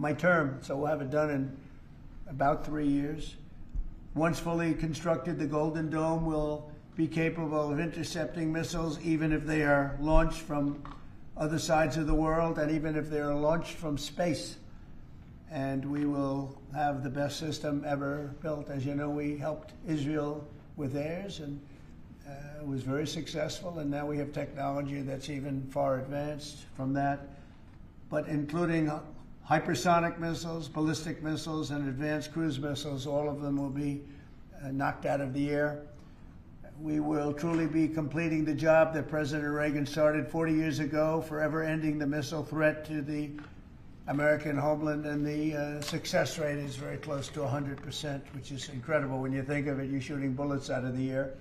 my term, so we'll have it done in about 3 years. Once fully constructed, the Golden Dome will be capable of intercepting missiles even if they are launched from other sides of the world and even if they are launched from space. And we will have the best system ever built. As you know, we helped Israel with theirs, and it was very successful, and now we have technology that's even far advanced from that. But including hypersonic missiles, ballistic missiles, and advanced cruise missiles, all of them will be knocked out of the air. We will truly be completing the job that President Reagan started 40 years ago, forever ending the missile threat to the American homeland, and the success rate is very close to 100%, which is incredible when you think of it, you're shooting bullets out of the air.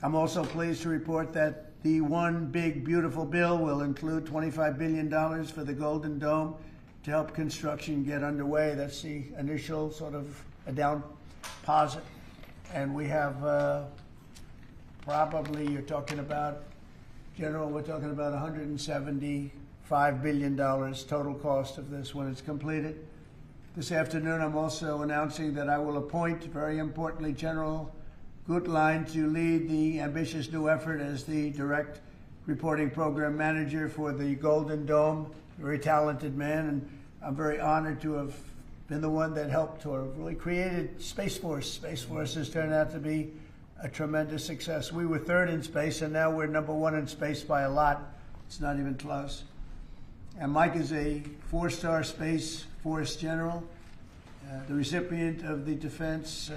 I'm also pleased to report that the one big, beautiful bill will include $25 billion for the Golden Dome to help construction get underway. That's the initial sort of a down deposit. And we have probably, you're talking about, General, we're talking about $175 billion total cost of this when it's completed. This afternoon, I'm also announcing that I will appoint, very importantly, General Guetlein to lead the ambitious new effort as the direct reporting program manager for the Golden Dome. Very talented man, and I'm very honored to have been the one that helped to have really created Space Force. Space Force has turned out to be a tremendous success. We were third in space, and now we're number one in space by a lot. It's not even close. And Mike is a 4-star Space Force general, the recipient of the Defense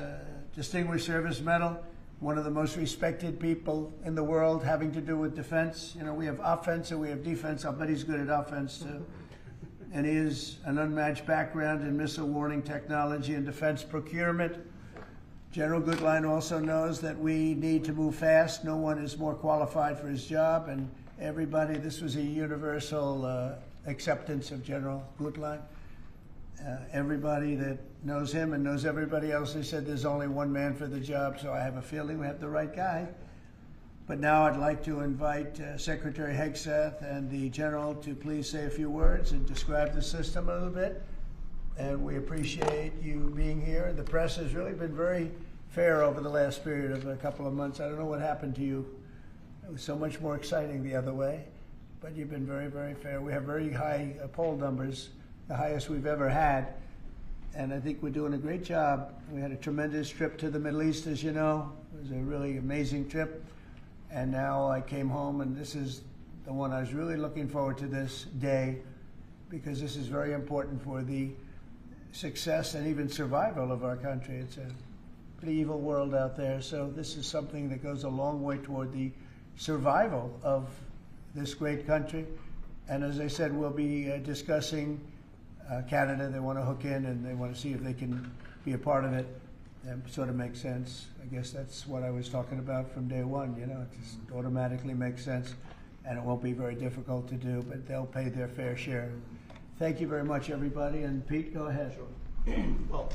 Distinguished Service Medal, one of the most respected people in the world having to do with defense. You know, we have offense and we have defense. I'll bet he's good at offense too. And he has an unmatched background in missile warning technology and defense procurement. General Guetlein also knows that we need to move fast. No one is more qualified for his job, and everybody, this was a universal acceptance of General Guetlein. Everybody that knows him and knows everybody else, they said there's only one man for the job, so I have a feeling we have the right guy. But now I'd like to invite Secretary Hegseth and the General to please say a few words and describe the system a little bit. And we appreciate you being here. The press has really been very fair over the last period of a couple of months. I don't know what happened to you. It was so much more exciting the other way, but you've been very, very fair. We have very high poll numbers, the highest we've ever had, and I think we're doing a great job. We had a tremendous trip to the Middle East, as you know. It was a really amazing trip, and now I came home, and this is the one I was really looking forward to this day, because this is very important for the success and even survival of our country. It's a pretty evil world out there, so this is something that goes a long way toward the survival of this great country. And as I said, we'll be discussing Canada. They want to hook in and they want to see if they can be a part of it. That sort of makes sense. I guess that's what I was talking about from day one. You know, it just automatically makes sense, and it won't be very difficult to do, but they'll pay their fair share. Thank you very much, everybody. And Pete, go ahead. Sure. Well,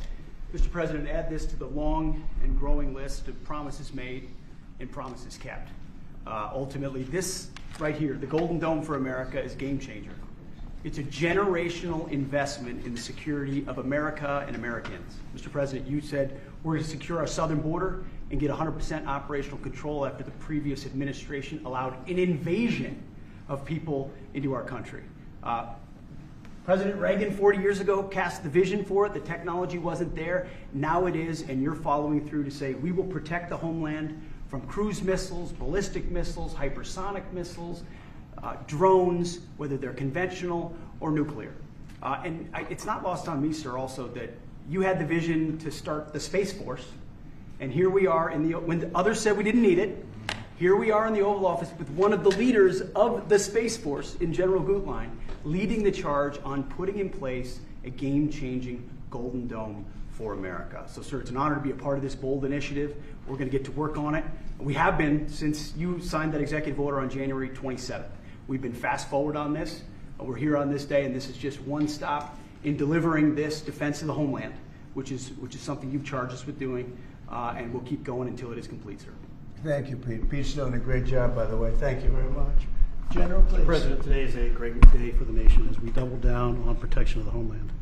Mr. President, add this to the long and growing list of promises made and promises kept. Ultimately, this right here, the Golden Dome for America, is a game changer. It's a generational investment in the security of America and Americans. Mr. President, you said we're going to secure our southern border and get 100% operational control after the previous administration allowed an invasion of people into our country. President Reagan 40 years ago cast the vision for it. The technology wasn't there. Now it is, and you're following through to say we will protect the homeland from cruise missiles, ballistic missiles, hypersonic missiles, drones, whether they're conventional or nuclear. It's not lost on me, sir, also that you had the vision to start the Space Force, and here we are when the others said we didn't need it. Here we are in the Oval Office with one of the leaders of the Space Force in General Guetlein, leading the charge on putting in place a game-changing Golden Dome for America. So, sir, it's an honor to be a part of this bold initiative. We're going to get to work on it. We have been since you signed that executive order on January 27th. We've been fast forward on this. We're here on this day, and this is just one stop in delivering this defense of the homeland, which is something you've charged us with doing, and we'll keep going until it is complete, sir. Thank you, Pete. Pete's doing a great job, by the way. Thank you very much. General, please. President, today is a great day for the nation as we double down on protection of the homeland.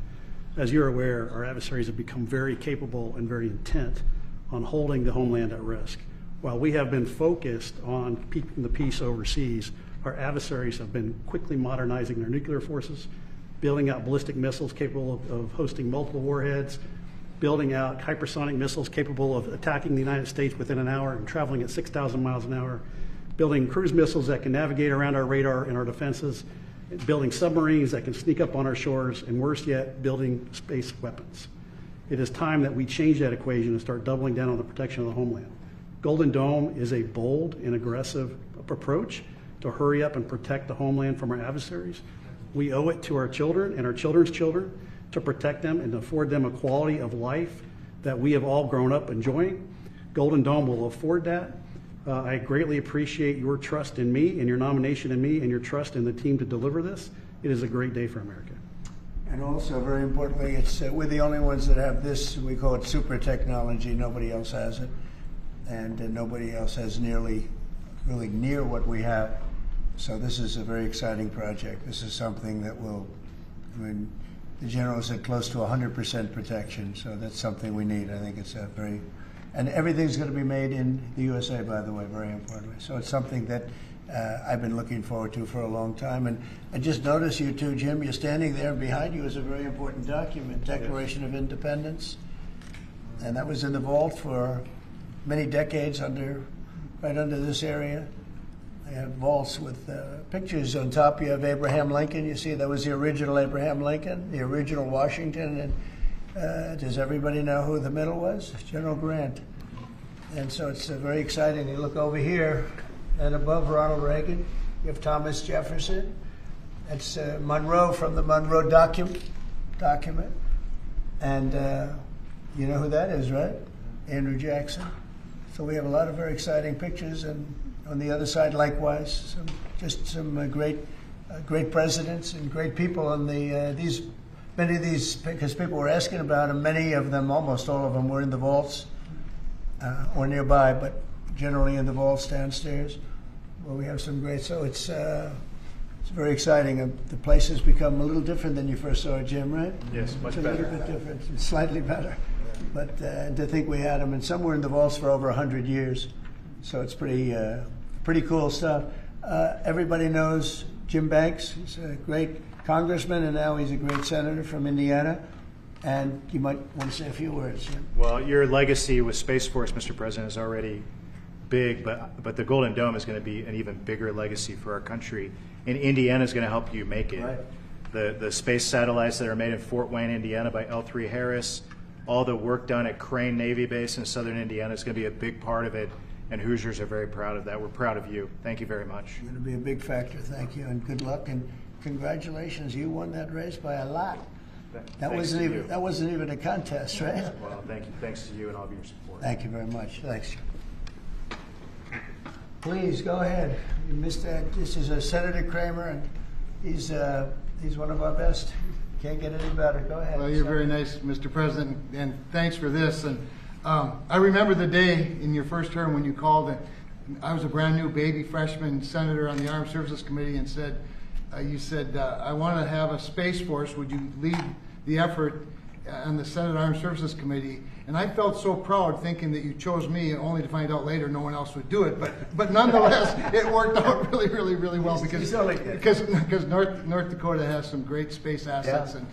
As you're aware, our adversaries have become very capable and very intent on holding the homeland at risk. While we have been focused on keeping the peace overseas, our adversaries have been quickly modernizing their nuclear forces, building out ballistic missiles capable of hosting multiple warheads, building out hypersonic missiles capable of attacking the United States within an hour and traveling at 6,000 miles an hour, building cruise missiles that can navigate around our radar and our defenses, building submarines that can sneak up on our shores, and worse yet, building space weapons. It is time that we change that equation and start doubling down on the protection of the homeland. Golden Dome is a bold and aggressive approach to hurry up and protect the homeland from our adversaries. We owe it to our children and our children's children to protect them and to afford them a quality of life that we have all grown up enjoying. Golden Dome will afford that. I greatly appreciate your trust in me and your nomination in me and your trust in the team to deliver this. It is a great day for America. And also, very importantly, it's we're the only ones that have this. We call it super technology. Nobody else has it, and nobody else has really near what we have. So this is a very exciting project. This is something that will, the general said close to 100% protection. So that's something we need. I think it's a very, and everything's going to be made in the USA, by the way, very importantly. So it's something that I've been looking forward to for a long time. And I just noticed you two, Jim, you're standing there, and behind you is a very important document, Declaration of Independence. And that was in the vault for many decades right under this area. They have vaults with pictures on top. You have Abraham Lincoln. You see that was the original Abraham Lincoln, the original Washington. And does everybody know who the middle was? General Grant. And so it's very exciting. You look over here, and above Ronald Reagan, you have Thomas Jefferson. That's Monroe from the Monroe document. And you know who that is, right? Andrew Jackson. So we have a lot of very exciting pictures, and on the other side, likewise, some great presidents and great people. And many of these, because people were asking about them, many of them, almost all of them, were in the vaults or nearby, but generally in the vaults downstairs, where we have some great. So it's very exciting. The place has become a little different than you first saw it, Jim, right? Yes, much better. It's a little bit different, it's slightly better. But to think we had them, and some were in the vaults for over 100 years. So it's pretty cool stuff. Everybody knows Jim Banks. He's a great congressman, and now he's a great senator from Indiana. And you might want to say a few words, Jim. Well, your legacy with Space Force, Mr. President, is already big, but the Golden Dome is going to be an even bigger legacy for our country. And Indiana is going to help you make it. Right. The space satellites that are made in Fort Wayne, Indiana by L3 Harris, all the work done at Crane Navy Base in southern Indiana is going to be a big part of it. And Hoosiers are very proud of that. We're proud of you. Thank you very much. You're going to be a big factor. Thank you, and good luck, and congratulations. You won that race by a lot. That wasn't even a contest, right? Well, thank you. Thanks to you and all of your support. Thank you very much. Thanks. Please go ahead. You missed that. This is Senator Kramer, and he's one of our best. Can't get any better. Go ahead. Well, you're very nice, Mr. President, and thanks for this. And I remember the day in your first term when you called, and I was a brand new baby freshman senator on the Armed Services Committee, and you said, I want to have a Space Force. Would you lead the effort on the Senate Armed Services Committee? And I felt so proud thinking that you chose me, only to find out later no one else would do it. But nonetheless, it worked out really, really, really well because North Dakota has some great space assets, and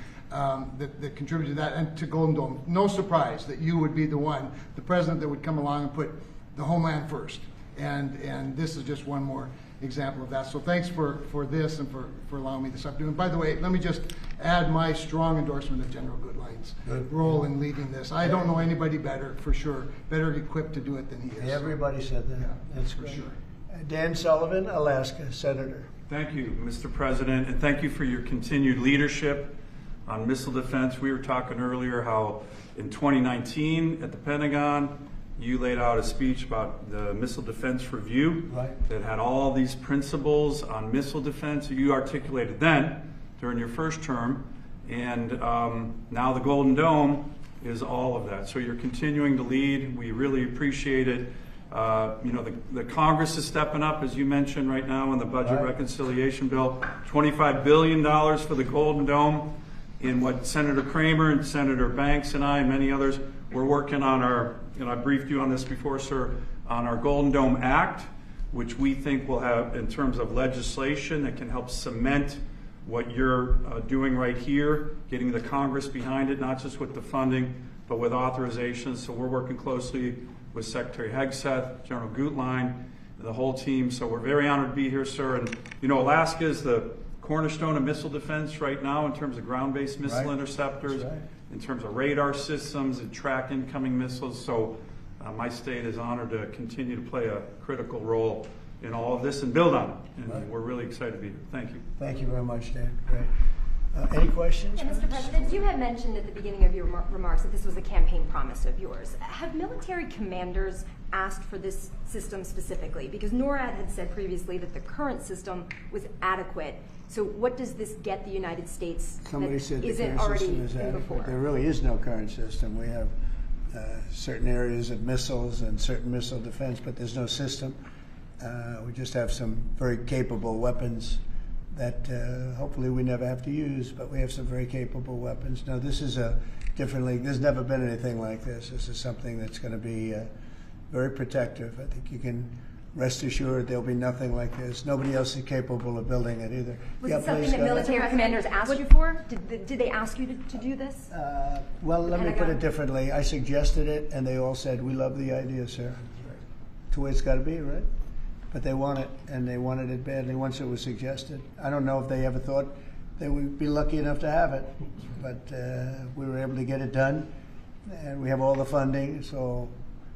that contributed to that and to Golden Dome. No surprise that you would be the president that would come along and put the homeland first. And this is just one more example of that. So thanks for this and for allowing me this opportunity. And by the way, let me just add my strong endorsement of General Guetlein's role in leading this. I don't know anybody better, for sure, better equipped to do it than he is. Everybody said that. Yeah, that's for great. sure. Dan Sullivan, Alaska, Senator. Thank you, Mr. President, and thank you for your continued leadership on missile defense. We were talking earlier how in 2019 at the Pentagon, you laid out a speech about the Missile Defense Review that had all these principles on missile defense you articulated then during your first term, and now the Golden Dome is all of that. So you're continuing to lead. We really appreciate it. You know, the Congress is stepping up, as you mentioned right now in the budget Right. reconciliation bill, $25 billion for the Golden Dome. In what Senator Kramer and Senator Banks and I and many others, we're working on our, you know, I briefed you on this before, sir, on our Golden Dome Act, which we think will have, in terms of legislation that can help cement what you're doing right here, getting the Congress behind it, not just with the funding, but with authorizations. So we're working closely with Secretary Hegseth, General Guetlein, and the whole team. So we're very honored to be here, sir. And, you know, Alaska is the cornerstone of missile defense right now in terms of ground-based missile Right. interceptors, That's right. in terms of radar systems and track incoming missiles. So my state is honored to continue to play a critical role in all of this and build on it. And Right. we're really excited to be here. Thank you. Thank you very much, Dan. Great. Any questions? Yeah, Mr. President, you had mentioned at the beginning of your remarks that this was a campaign promise of yours. Have military commanders asked for this system specifically? Because NORAD had said previously that the current system was adequate. So what does this get the United States Somebody that said the isn't current already system is in adequate. before? There really is no current system. We have certain areas of missiles and certain missile defense, but there's no system. We just have some very capable weapons that hopefully we never have to use, but we have some very capable weapons. No, this is a different league. There's never been anything like this. This is something that's going to be very protective. I think you can rest assured there'll be nothing like this. Nobody else is capable of building it either. Was Yeah, it something please, that go ahead. military commanders asked you for? Did they ask you to do this? Well, let me put Pentagon? it differently. I suggested it, and they all said, "We love the idea, sir." It's the way it's got to be, right? But they want it, and they wanted it badly once it was suggested. I don't know if they ever thought they would be lucky enough to have it, but we were able to get it done, and we have all the funding, so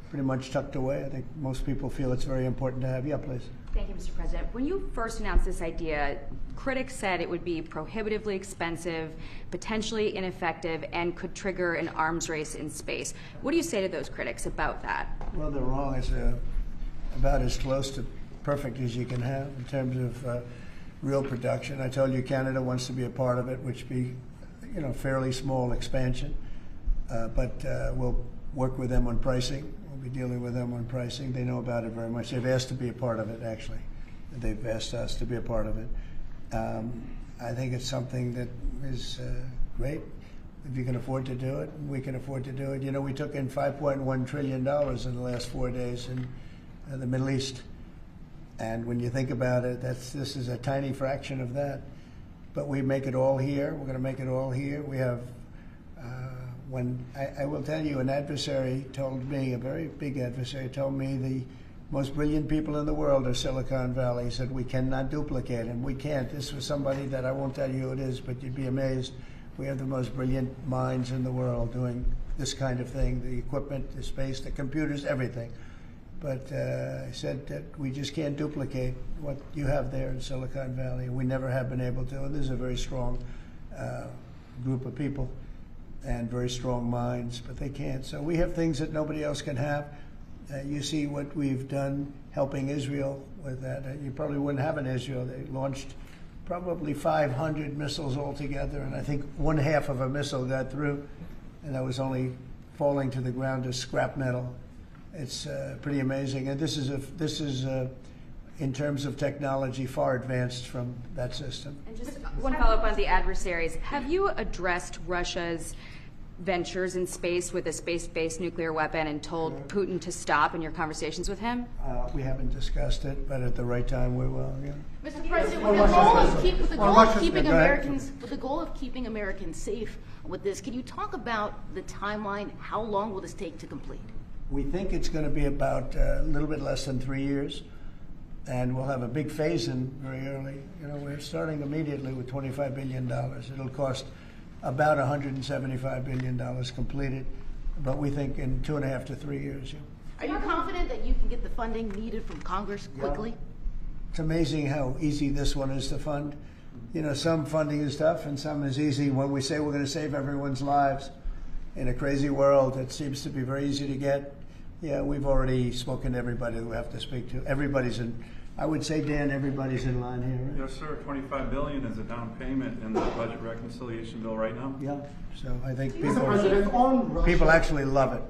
pretty much tucked away. I think most people feel it's very important to have. Yeah, please. Thank you, Mr. President. When you first announced this idea, critics said it would be prohibitively expensive, potentially ineffective, and could trigger an arms race in space. What do you say to those critics about that? Well, they're wrong. It's about as close to perfect as you can have in terms of real production. I told you Canada wants to be a part of it, which be, you know, fairly small expansion, but we'll work with them on pricing. We'll be dealing with them on pricing. They know about it very much. They've asked to be a part of it, actually. They've asked us to be a part of it. I think it's something that is great. If you can afford to do it, we can afford to do it. You know, we took in $5.1 trillion in the last 4 days in the Middle East. And when you think about it, this is a tiny fraction of that. But we make it all here. We're going to make it all here. We have, I will tell you, an adversary told me, a very big adversary told me the most brilliant people in the world are Silicon Valley. He said, we cannot duplicate him. We can't. This was somebody that I won't tell you who it is, but you'd be amazed. We have the most brilliant minds in the world doing this kind of thing, the equipment, the space, the computers, everything. But I said that we just can't duplicate what you have there in Silicon Valley. We never have been able to. And this is a very strong group of people and very strong minds, but they can't. So we have things that nobody else can have. You see what we've done helping Israel with that. You probably wouldn't have in Israel. They launched probably 500 missiles altogether, and I think 1/2 of a missile got through, and that was only falling to the ground as scrap metal. It's pretty amazing, and this is in terms of technology far advanced from that system. And just one follow-up on the adversaries. Have you addressed Russia's ventures in space with a space-based nuclear weapon and told Putin to stop in your conversations with him? We haven't discussed it, but at the right time we will. Yeah. Mr. President, with the goal of keeping Americans safe with this, can you talk about the timeline? How long will this take to complete? We think it's going to be about a little bit less than 3 years, and we'll have a big phase-in very early. You know, we're starting immediately with $25 billion. It'll cost about $175 billion completed, but we think in 2.5 to 3 years. Yeah. Are you confident that you can get the funding needed from Congress quickly? It's amazing how easy this one is to fund. You know, some funding is tough and some is easy. When we say we're going to save everyone's lives in a crazy world, it seems to be very easy to get. Yeah, we've already spoken to everybody that we have to speak to. Everybody's in, I would say, Dan, everybody's in line here, right? Yes, sir. $25 billion is a down payment in the budget reconciliation bill right now. Yeah, so I think Mr. President, people actually love it.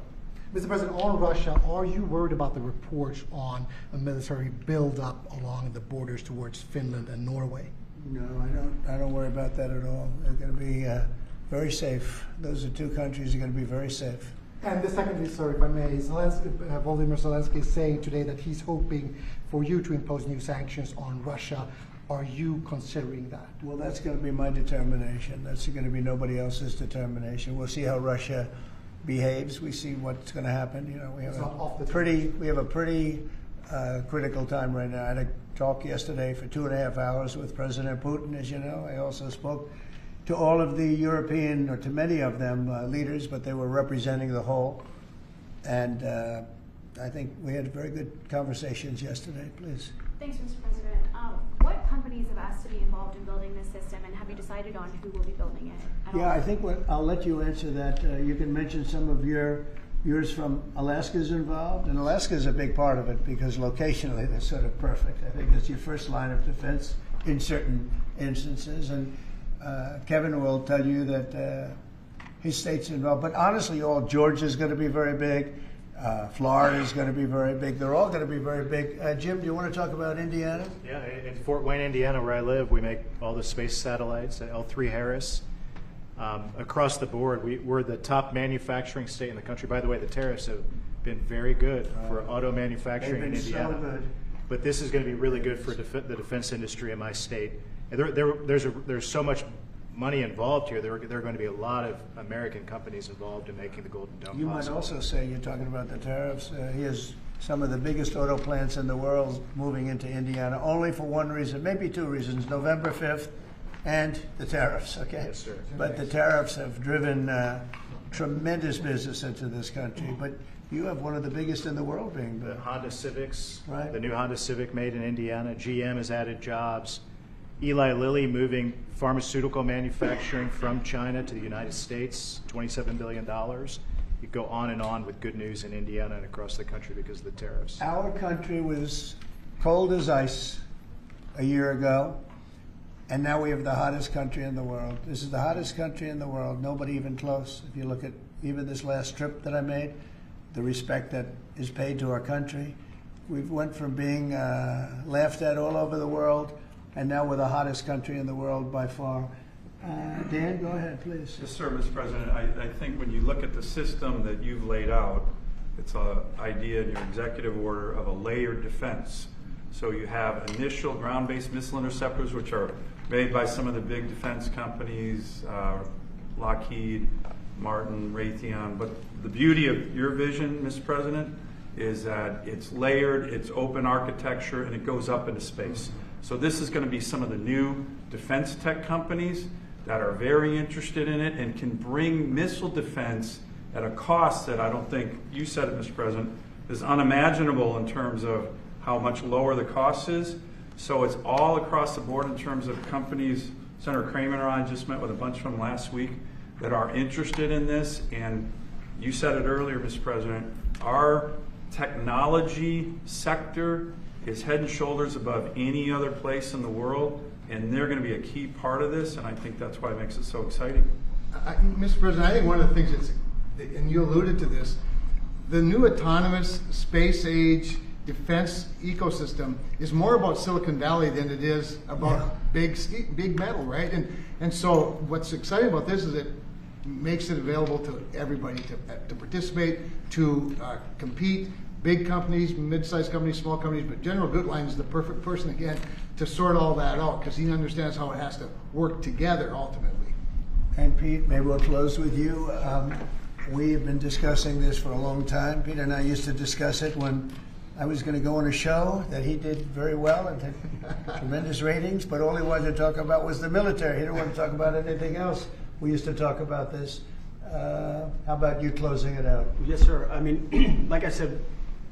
Mr. President, on Russia, are you worried about the reports on a military buildup along the borders towards Finland and Norway? No, I don't worry about that at all. They're going to be very safe. Those are two countries that are going to be very safe. And the secondly, sir, if I may, Volodymyr Zelensky is saying today that he's hoping for you to impose new sanctions on Russia. Are you considering that? Well, that's going to be my determination. That's going to be nobody else's determination. We'll see how Russia behaves. We see what's going to happen. You know, we have a pretty critical time right now. I had a talk yesterday for 2.5 hours with President Putin, as you know. I also spoke to all of the European, or to many of them, leaders, but they were representing the whole. And I think we had very good conversations yesterday. Please. Thanks, Mr. President. What companies have asked to be involved in building this system, and have you decided on who will be building it? Yeah, I think I'll let you answer that. You can mention some of yours from Alaska's involved, and Alaska's a big part of it because locationally they're sort of perfect. I think it's your first line of defense in certain instances, and Kevin will tell you that his state's involved. But honestly, Georgia's going to be very big. Florida's going to be very big. They're all going to be very big. Jim, do you want to talk about Indiana? Yeah, in Fort Wayne, Indiana, where I live, we make all the space satellites at L3 Harris. Across the board, we're the top manufacturing state in the country. By the way, the tariffs have been very good for auto manufacturing in Indiana. So good. But this is going to be really good for the defense industry in my state. And there's so much money involved here. There are going to be a lot of American companies involved in making the Golden Dome You possible. might also say, you're talking about the tariffs, he has some of the biggest auto plants in the world moving into Indiana, only for one reason, maybe two reasons, November 5th and the tariffs, okay? Yes, sir. But the tariffs have driven tremendous business into this country, but you have one of the biggest in the world being The built. Honda Civics, Right. the new Honda Civic made in Indiana. GM has added jobs. Eli Lilly moving pharmaceutical manufacturing from China to the United States, $27 billion. You go on and on with good news in Indiana and across the country because of the tariffs. Our country was cold as ice a year ago, and now we have the hottest country in the world. This is the hottest country in the world, nobody even close. If you look at even this last trip that I made, the respect that is paid to our country. We've went from being laughed at all over the world, and now we're the hottest country in the world by far. Dan, go ahead, please. Yes, sir, Mr. President. I think when you look at the system that you've laid out, it's an idea in your executive order of a layered defense. So you have initial ground-based missile interceptors, which are made by some of the big defense companies, Lockheed, Martin, Raytheon. But the beauty of your vision, Mr. President, is that it's layered, it's open architecture, and it goes up into space. So this is going to be some of the new defense tech companies that are very interested in it and can bring missile defense at a cost that I don't think, you said it, Mr. President, is unimaginable in terms of how much lower the cost is. So it's all across the board in terms of companies. Senator Kramer and I just met with a bunch of them last week that are interested in this. And you said it earlier, Mr. President, our technology sector is head and shoulders above any other place in the world, and they're going to be a key part of this, and I think that's why it makes it so exciting. Mr. President, I think one of the things that's, and you alluded to this, the new autonomous space age defense ecosystem is more about Silicon Valley than it is about big metal, right? And so what's exciting about this is it makes it available to everybody to participate, to compete. Big companies, mid-sized companies, small companies, but General Guetlein is the perfect person, again, to sort all that out because he understands how it has to work together ultimately. And Pete, maybe we'll close with you. We have been discussing this for a long time. Peter and I used to discuss it when I was going to go on a show that he did very well and had tremendous ratings, but all he wanted to talk about was the military. He didn't want to talk about anything else. We used to talk about this. How about you closing it out? Yes, sir. I mean, like I said,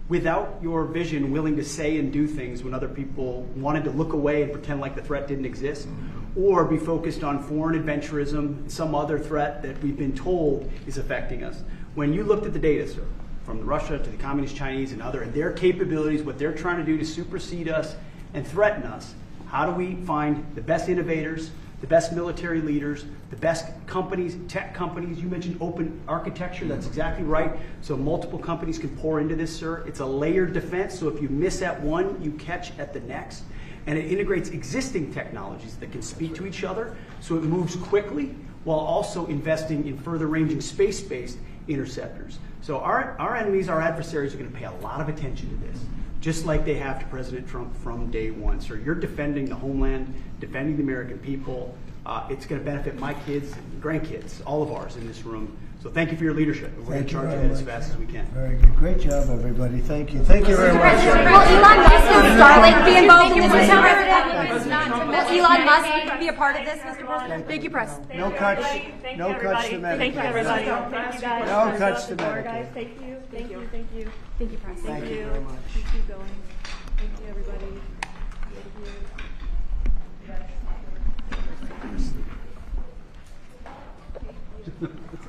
without your vision, willing to say and do things when other people wanted to look away and pretend like the threat didn't exist, or be focused on foreign adventurism, some other threat that we've been told is affecting us. When you looked at the data, sir, from Russia to the Communist Chinese and their capabilities, what they're trying to do to supersede us and threaten us, how do we find the best innovators, the best military leaders, the best companies, tech companies. You mentioned open architecture. That's exactly right. So multiple companies can pour into this, sir. It's a layered defense. So if you miss at one, you catch at the next. And it integrates existing technologies that can speak to each other. So it moves quickly while also investing in further ranging space-based interceptors. So our enemies, our adversaries, are going to pay a lot of attention to this, just like they have to President Trump from day one. So you're defending the homeland, defending the American people. It's going to benefit my kids and grandkids, all of ours in this room. So thank you for your leadership. We're going to charge ahead as fast as we can. Very good. Great job, everybody. Thank you. Thank you very much. Will Elon Musk and Starlink be involved in this? Will Elon Musk be a part of this, Mr. President? Thank you, Press. No cuts. No cuts to Medicare. Thank you, everybody. Thank you, guys. No cuts to Guys, Medicare. thank you. Thank you. Thank you, Press. Thank you very much. Keep going. Thank you, everybody. Thank you.